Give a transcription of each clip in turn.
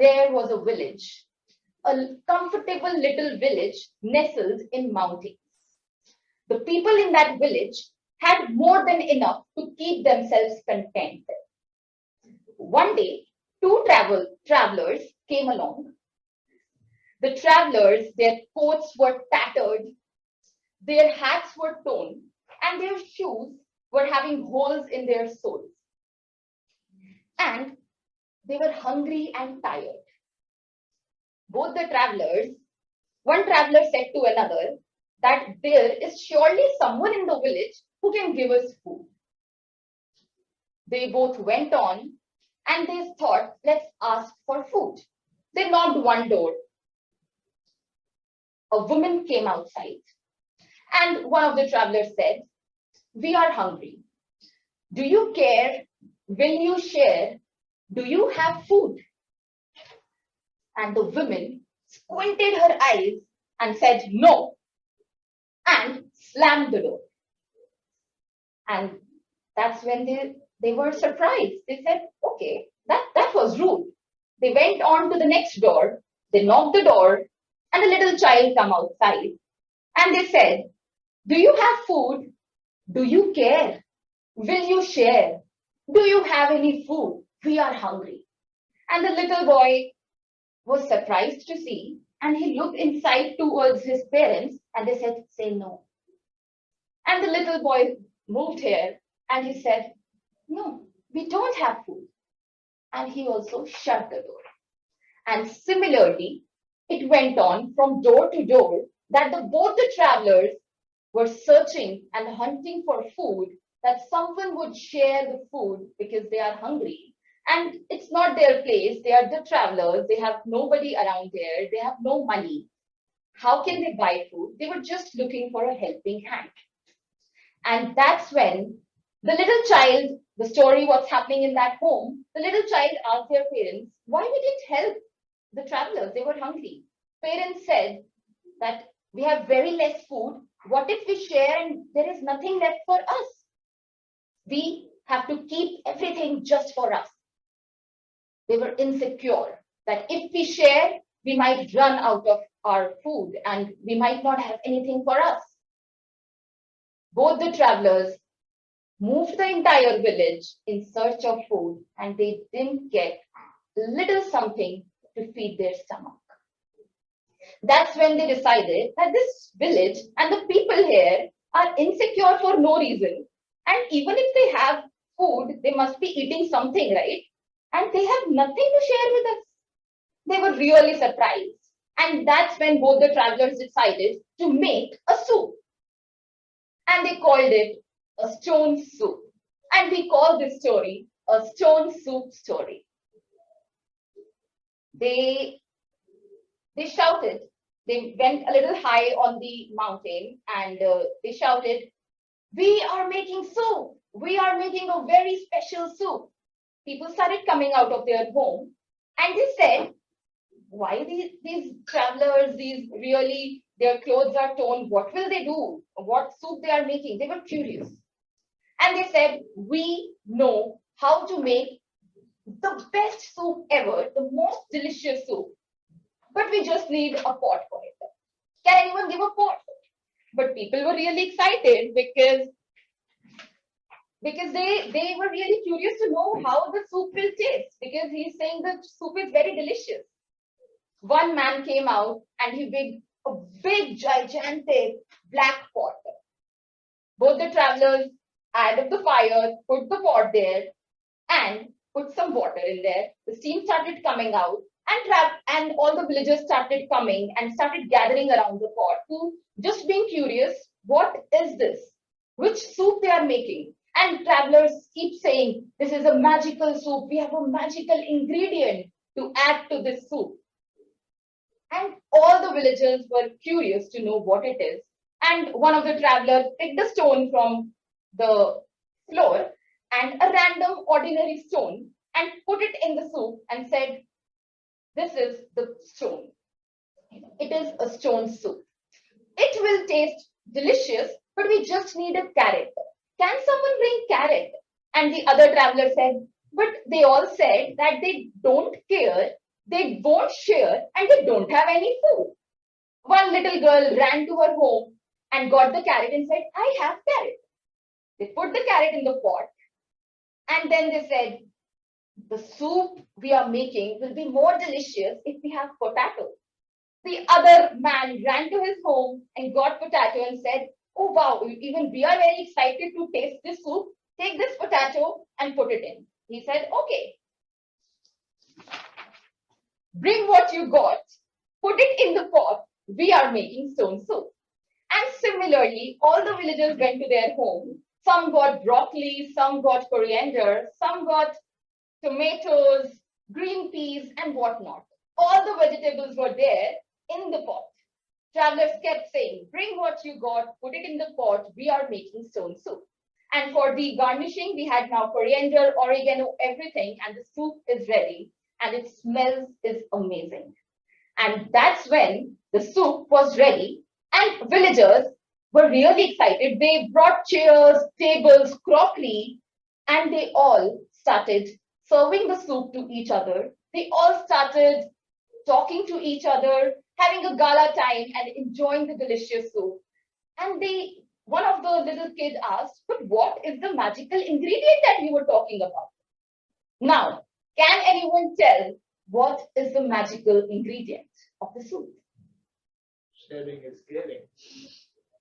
there was a village, a comfortable little village nestled in mountains. The people in that village had more than enough to keep themselves content. One day, two travelers came along. The travelers, their coats were tattered, their hats were torn, and their shoes were having holes in their soles. And they were hungry and tired. Both the travelers, one traveler said to another that there is surely someone in the village who can give us food. They both went on and they thought, let's ask for food. They knocked one door. A woman came outside, and one of the travelers said, we are hungry. Do you care? Will you share? Do you have food? And the woman squinted her eyes and said no, and slammed the door. And that's when they were surprised. They said, okay, that was rude. They went on to the next door, they knocked the door, and a little child come outside. And they said, do you have food? Do you care? Will you share? Do you have any food? We are hungry. And the little boy was surprised to see, and he looked inside towards his parents, and they said, say no. And the little boy moved here, and he said, no, we don't have food. And he also shut the door. And similarly, it went on from door to door that both the travelers were searching and hunting for food, that someone would share the food because they are hungry. And it's not their place. They are the travelers. They have nobody around there. They have no money. How can they buy food? They were just looking for a helping hand. And that's when the little child, the story, what's happening in that home, the little child asked their parents, why we didn't help the travelers? They were hungry. Parents said that we have very less food. What if we share and there is nothing left for us? We have to keep everything just for us. They were insecure that if we share, we might run out of our food and we might not have anything for us. Both the travelers moved the entire village in search of food, and they didn't get little something to feed their stomach. That's when they decided that this village and the people here are insecure for no reason. And even if they have food, they must be eating something, right? And they have nothing to share with us. They were really surprised. And that's when both the travelers decided to make a soup. And they called it a stone soup. And we call this story a stone soup story. They shouted. They went a little high on the mountain and they shouted, we are making soup. We are making a very special soup. People started coming out of their home and they said, why these travelers, their clothes are torn. What will they do? What soup they are making? They were curious. And they said, we know how to make the best soup ever, the most delicious soup. But we just need a pot for it. Can anyone give a pot? But people were really excited because they were really curious to know how the soup will taste, because he's saying the soup is very delicious. One man came out and he made a big, gigantic black pot. Both the travelers added the fire, put the pot there, and put some water in there. The steam started coming out, and all the villagers started coming and started gathering around the pot, to just being curious, what is this? Which soup they are making? And travelers keep saying, this is a magical soup. We have a magical ingredient to add to this soup. And all the villagers were curious to know what it is. And one of the travelers picked a stone from the floor, and a random ordinary stone, and put it in the soup and said, this is the stone. It is a stone soup. It will taste delicious, but we just need a carrot. Can someone bring carrot? And the other traveler said, but they all said that they don't care They won't share and they don't have any food. One little girl ran to her home and got the carrot and said, I have carrot. They put the carrot in the pot and then they said, the soup we are making will be more delicious if we have potato. The other man ran to his home and got potato and said, oh wow, even we are very excited to taste this soup. Take this potato and put it in. He said, okay, bring what you got, put it in the pot. We are making stone soup. And similarly, all the villagers went to their home. Some got broccoli, some got coriander, some got tomatoes, green peas, and whatnot. All the vegetables were there in the pot. Travelers kept saying, bring what you got, put it in the pot, we are making stone soup. And for the garnishing, we had now coriander, oregano, everything, and the soup is ready, and it smells is amazing. And that's when the soup was ready, and villagers were really excited. They brought chairs, tables, crockery, and they all started serving the soup to each other. They all started talking to each other, having a gala time and enjoying the delicious soup. And one of the little kids asked, but what is the magical ingredient that you were talking about? Now, can anyone tell what is the magical ingredient of the soup? Sharing is caring.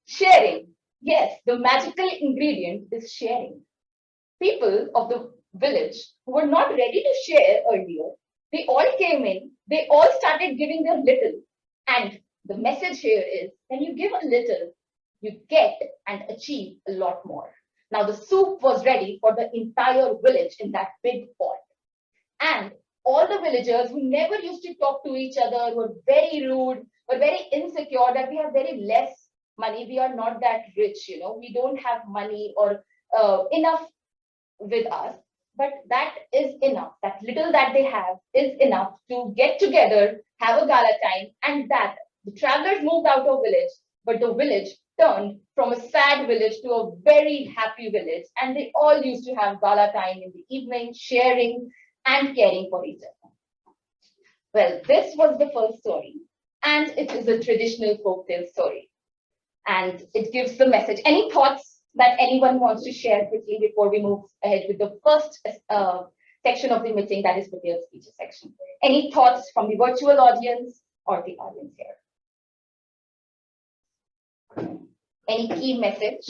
Sharing. Yes, the magical ingredient is sharing. People of the village who were not ready to share earlier, they all came in, they all started giving their little. And the message here is when you give a little, you get and achieve a lot more. Now the soup was ready for the entire village in that big pot. And all the villagers who never used to talk to each other, were very rude, were very insecure that we have very less money, we are not that rich, we don't have money or enough with us. But that is enough. That little that they have is enough to get together, have a gala time, and that the travelers moved out of village, but the village turned from a sad village to a very happy village, and they all used to have gala time in the evening, sharing and caring for each other. Well, this was the first story, and it is a traditional folktale story, and it gives the message. Any thoughts that anyone wants to share quickly before we move ahead with the first section of the meeting, that is prepared speeches section? Any thoughts from the virtual audience or the audience here? Any key message?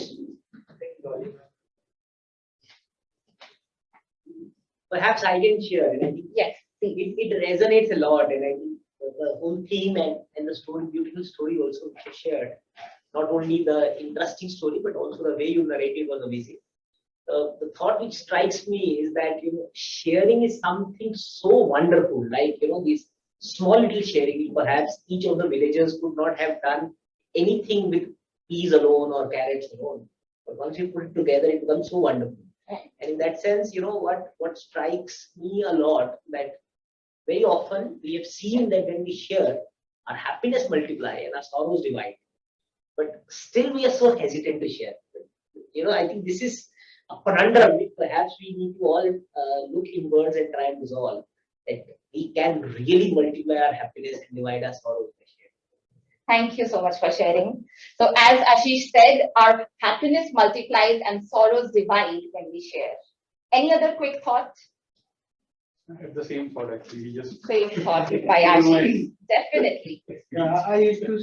Perhaps I can share, and I think Yes, it resonates a lot, and I think the whole theme and the story, beautiful story also shared. Not only the interesting story, but also the way you narrated was amazing. The thought which strikes me is that sharing is something so wonderful. Like this small little sharing. Perhaps each of the villagers could not have done anything with peas alone or carrots alone. But once you put it together, it becomes so wonderful. And in that sense, what strikes me a lot, that very often we have seen that when we share, our happiness multiply and our sorrows divide. But still we are so hesitant to share. I think this is a conundrum which perhaps we need to all look inwards and try and resolve, that we can really multiply our happiness and divide our sorrows by sharing. Thank you so much for sharing. So as Ashish said, our happiness multiplies and sorrows divide when we share. Any other quick thought? The same thought actually. We just Same thought by Ashish. Definitely. I used to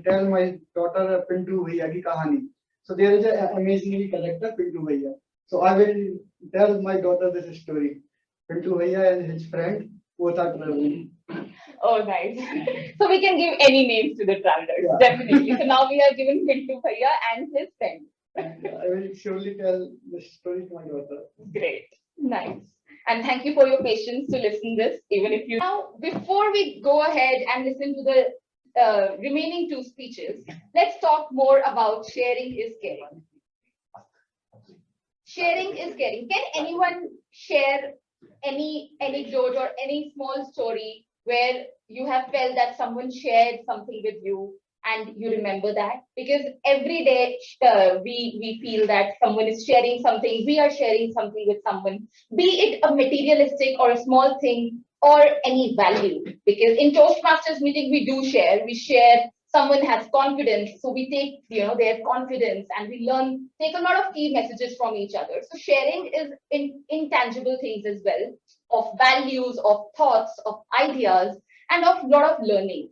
tell my daughter Pintu Bhaiya ki kahani. So there is an amazingly character Pintu Bhaiya. So I will tell my daughter this story. Pintu Bhaiya and his friend both are traveling. Oh, nice. So we can give any names to the travelers. Yeah. Definitely. So now we have given Pintu Bhaiya and his friend. And I will surely tell this story to my daughter. Great. Nice. And thank you for your patience to listen this, even if you... Now, before we go ahead and listen to the remaining two speeches, let's talk more about sharing is caring. Sharing is caring. Can anyone share any anecdote or any small story where you have felt that someone shared something with you and you remember that? Because every day we feel that someone is sharing something, we are sharing something with someone, be it a materialistic or a small thing, or any value. Because in Toastmasters meeting, we share, someone has confidence. So we take, their confidence and we take a lot of key messages from each other. So sharing is intangible things as well, of values, of thoughts, of ideas, and of lot of learnings.